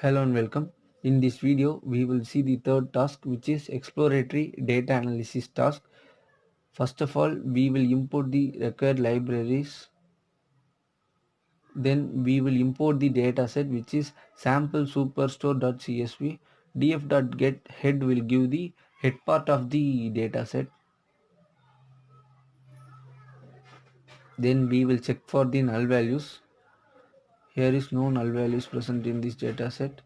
Hello and welcome. In this video, we will see the third task, which is exploratory data analysis task. First of all, we will import the required libraries. Then we will import the dataset, which is sample superstore.csv. df.get head will give the head part of the dataset. Then we will check for the null values. Here is no null values present in this dataset.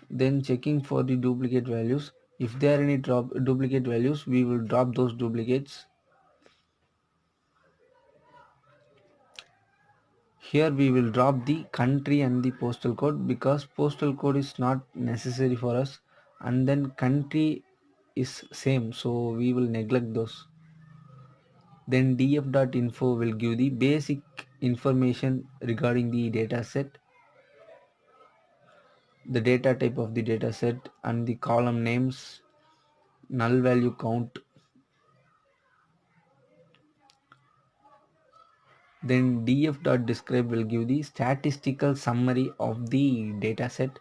Then checking for the duplicate values. If there are any duplicate values, we will drop those duplicates. Here we will drop the country and the postal code because postal code is not necessary for us, and then country is same, so we will neglect those. Then df.info will give the basic information regarding the data set, the data type of the data set, and the column names, null value count. Then df.describe will give the statistical summary of the dataset.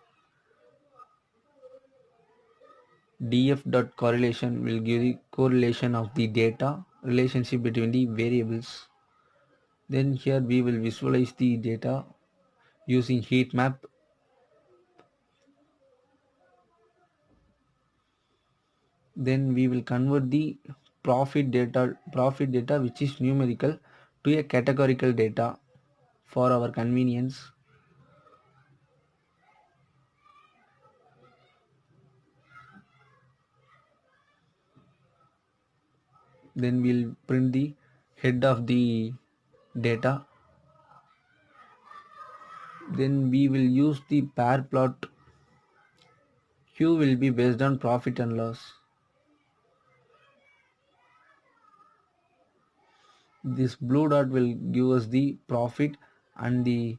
df.correlation will give the correlation of the data relationship between the variables. Then here we will visualize the data using heat map. Then we will convert the profit data which is numerical to a categorical data for our convenience. Then we'll print the head of the data. Then we will use the pair plot. Q will be based on profit and loss. This blue dot will give us the profit and the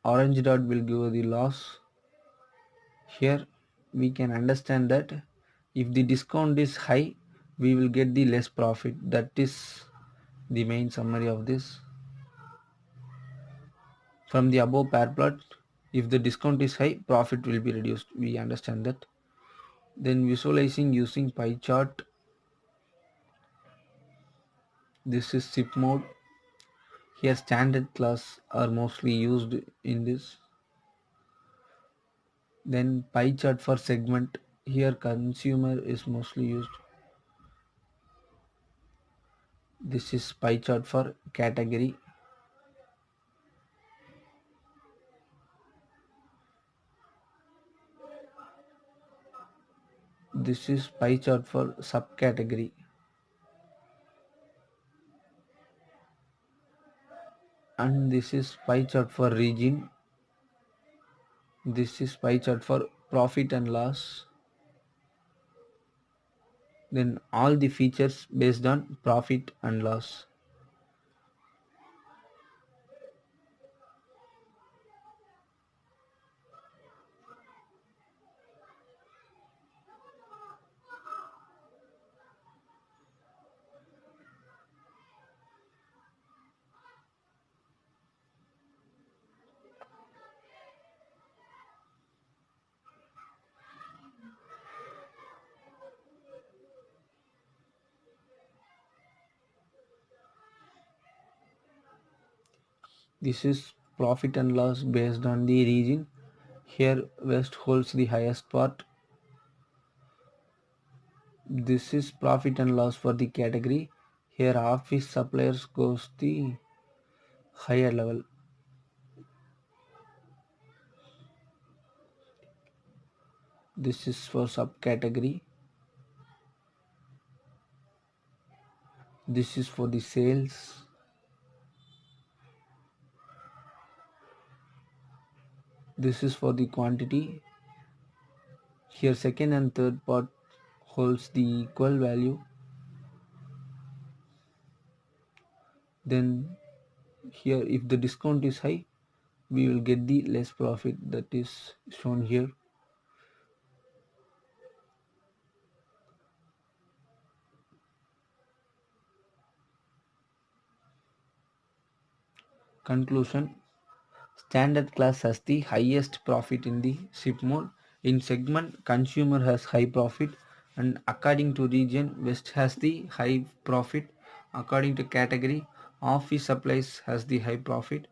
orange dot will give us the loss. Here we can understand that if the discount is high, we will get the less profit. That is the main summary of this. From the above pair plot, if the discount is high, profit will be reduced. We understand that. Then visualizing using pie chart. This is zip mode. Here standard class are mostly used in this. Then pie chart for segment. Here consumer is mostly used. This is pie chart for category. This is pie chart for subcategory. And this is pie chart for region. This is pie chart for profit and loss. Then all the features based on profit and loss. This is profit and loss based on the region. Here West holds the highest part. This is profit and loss for the category. Here office suppliers goes the higher level. This is for subcategory. This is for the sales. This is for the quantity. Here second and third part holds the equal value. Then here if the discount is high, we will get the less profit, that is shown here. Conclusion: Standard class has the highest profit in the ship mode. In segment, consumer has high profit, and according to region, West has the high profit. According to category, office supplies has the high profit.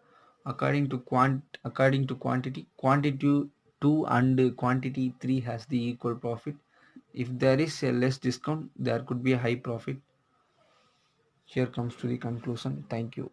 According to quantity, quantity 2 and quantity 3 has the equal profit. If there is a less discount, there could be a high profit. Here comes to the conclusion. Thank you.